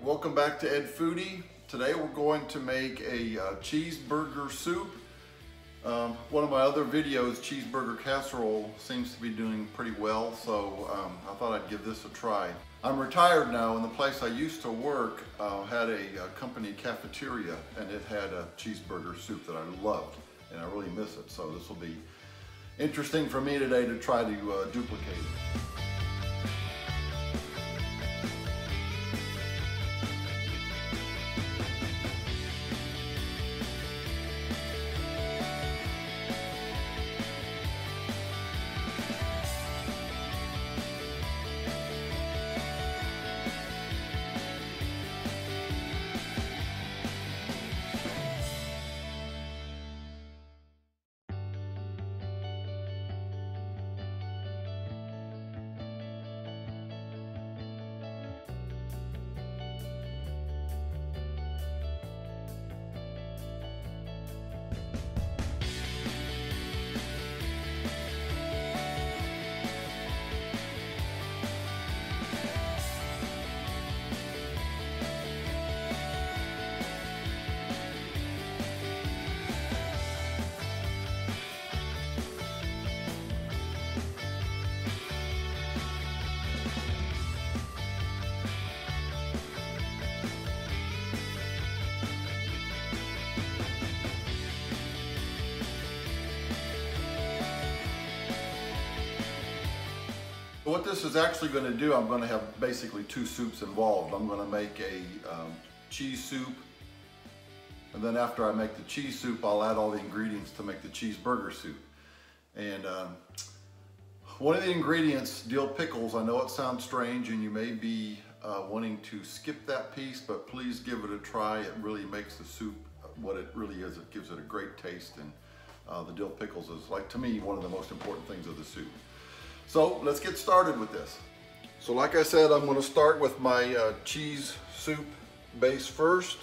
Welcome back to Ed Foodie. Today we're going to make a cheeseburger soup. One of my other videos, cheeseburger casserole, seems to be doing pretty well, so I thought I'd give this a try. I'm retired now, and the place I used to work had a company cafeteria, and it had a cheeseburger soup that I loved, and I really miss it. So this will be interesting for me today to try to duplicate it. What this is actually going to do, I'm going to have basically two soups involved. I'm going to make a cheese soup, and then after I make the cheese soup, I'll add all the ingredients to make the cheeseburger soup. And one of the ingredients, dill pickles. I know it sounds strange and you may be wanting to skip that piece, but please give it a try. It really makes the soup what it really is. It gives it a great taste, and the dill pickles is, like, to me, one of the most important things of the soup. So let's get started with this. So like I said, I'm going to start with my cheese soup base first.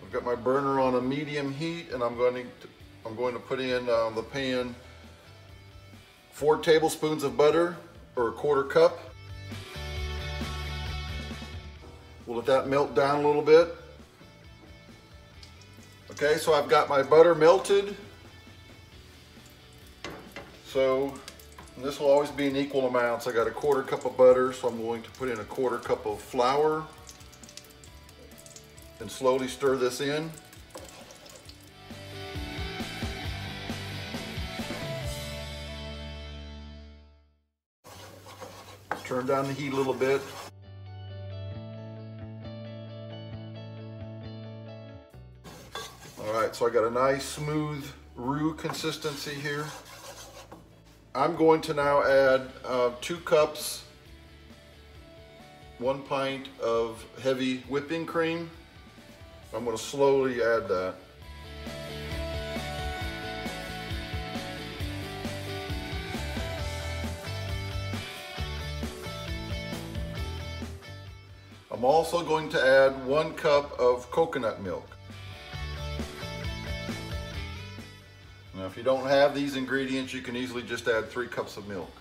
I've got my burner on a medium heat, and I'm going to put in the pan 4 tablespoons of butter, or a 1/4 cup. We'll let that melt down a little bit. Okay, so I've got my butter melted. And this will always be in equal amounts. I got a 1/4 cup of butter, so I'm going to put in a 1/4 cup of flour and slowly stir this in. Turn down the heat a little bit. All right, so I got a nice smooth roux consistency here. I'm going to now add 2 cups, 1 pint of heavy whipping cream. I'm going to slowly add that. I'm also going to add 1 cup of coconut milk. Now, if you don't have these ingredients, you can easily just add 3 cups of milk.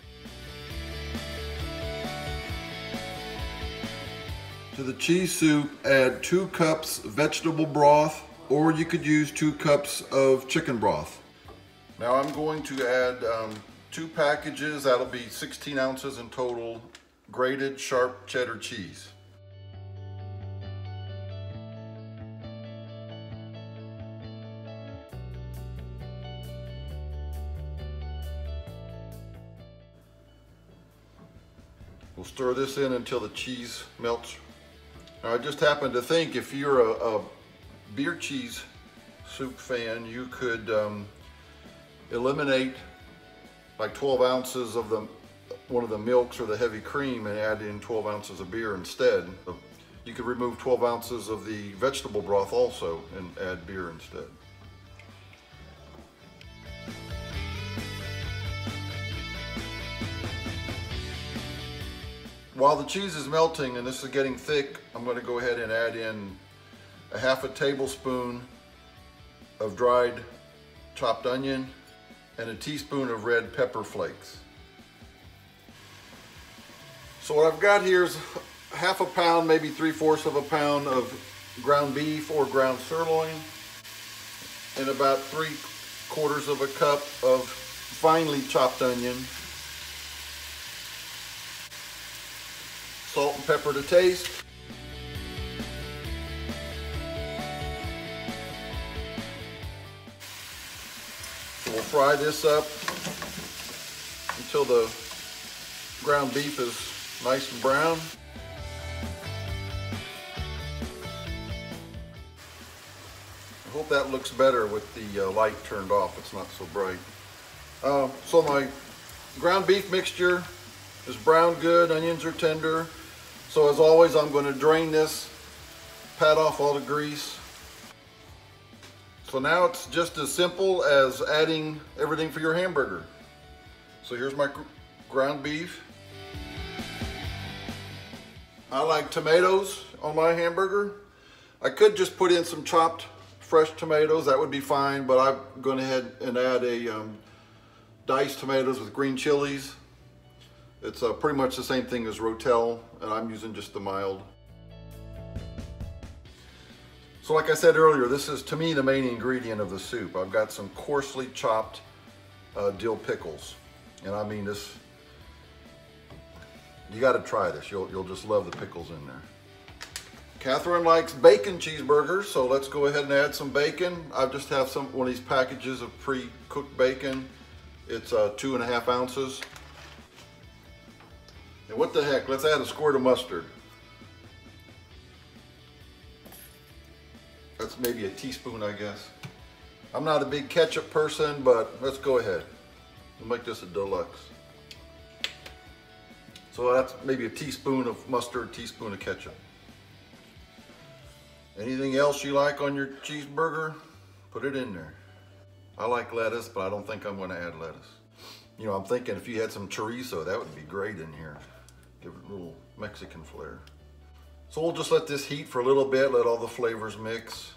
To the cheese soup, add 2 cups vegetable broth, or you could use 2 cups of chicken broth. Now I'm going to add 2 packages, that'll be 16 ounces in total, grated sharp cheddar cheese. We'll stir this in until the cheese melts. Now, I just happened to think, if you're a beer cheese soup fan, you could eliminate like 12 ounces of one of the milks or the heavy cream and add in 12 ounces of beer instead. You could remove 12 ounces of the vegetable broth also and add beer instead. While the cheese is melting and this is getting thick, I'm going to go ahead and add in a 1/2 tablespoon of dried chopped onion and a teaspoon of red pepper flakes. So what I've got here is half a pound, maybe 3/4 of a pound of ground beef or ground sirloin, and about 3/4 of a cup of finely chopped onion, salt and pepper to taste. So we'll fry this up until the ground beef is nice and brown. I hope that looks better with the light turned off. It's not so bright. So my ground beef mixture is browned good, onions are tender. So as always, I'm going to drain this, pat off all the grease. So now it's just as simple as adding everything for your hamburger. So here's my ground beef. I like tomatoes on my hamburger. I could just put in some chopped fresh tomatoes, that would be fine, but I'm going ahead and add a diced tomatoes with green chilies. It's pretty much the same thing as Rotel, and I'm using just the mild. So like I said earlier, this is to me the main ingredient of the soup. I've got some coarsely chopped dill pickles, and I mean this, you got to try this. You'll just love the pickles in there. Catherine likes bacon cheeseburgers, so let's go ahead and add some bacon. I just have one of these packages of pre-cooked bacon. It's 2.5 ounces. And what the heck, let's add a squirt of mustard. That's maybe a teaspoon, I guess. I'm not a big ketchup person, but let's go ahead. We'll make this a deluxe. So that's maybe a teaspoon of mustard, teaspoon of ketchup. Anything else you like on your cheeseburger, put it in there. I like lettuce, but I don't think I'm gonna add lettuce. You know, I'm thinking if you had some chorizo, that would be great in here. Give it a little Mexican flair. So we'll just let this heat for a little bit, let all the flavors mix.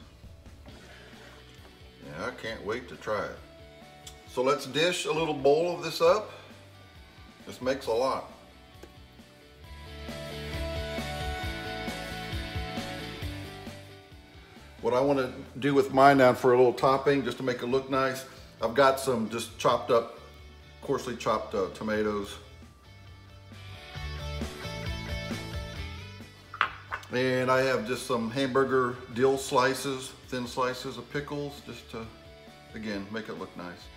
Yeah, I can't wait to try it. So let's dish a little bowl of this up. This makes a lot. What I want to do with mine now for a little topping, just to make it look nice, I've got some just chopped up, coarsely chopped tomatoes. And I have just some hamburger dill slices, thin slices of pickles, just to, again, make it look nice.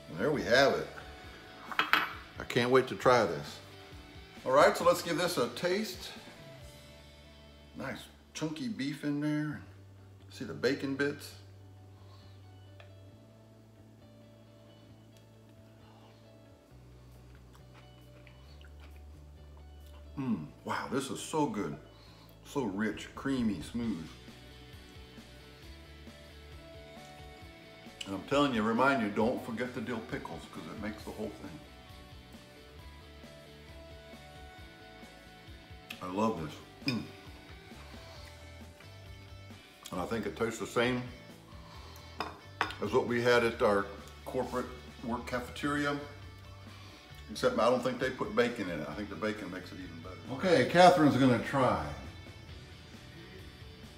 And there we have it. I can't wait to try this. All right, so let's give this a taste. Nice chunky beef in there. See the bacon bits? Wow, this is so good. So rich, creamy, smooth. And I'm telling you, remind you, don't forget the dill pickles because it makes the whole thing. I love this. And I think it tastes the same as what we had at our corporate work cafeteria, except I don't think they put bacon in it. I think the bacon makes it even better. Okay, Catherine's gonna try.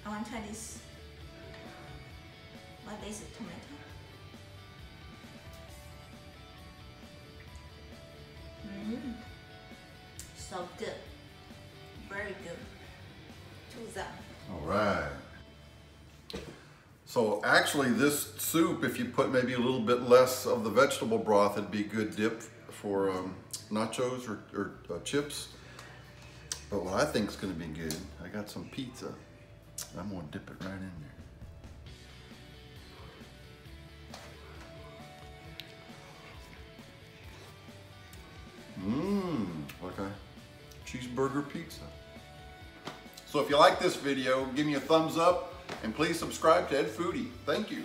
I want to try this. What is it, tomato? So good. Very good. Choose that. All right. So actually this soup, if you put maybe a little bit less of the vegetable broth, it'd be a good dip for nachos or chips. But what I think is gonna be good, I got some pizza. I'm gonna dip it right in there. Like a cheeseburger pizza. So if you like this video, give me a thumbs up and please subscribe to Ed Foodie. Thank you.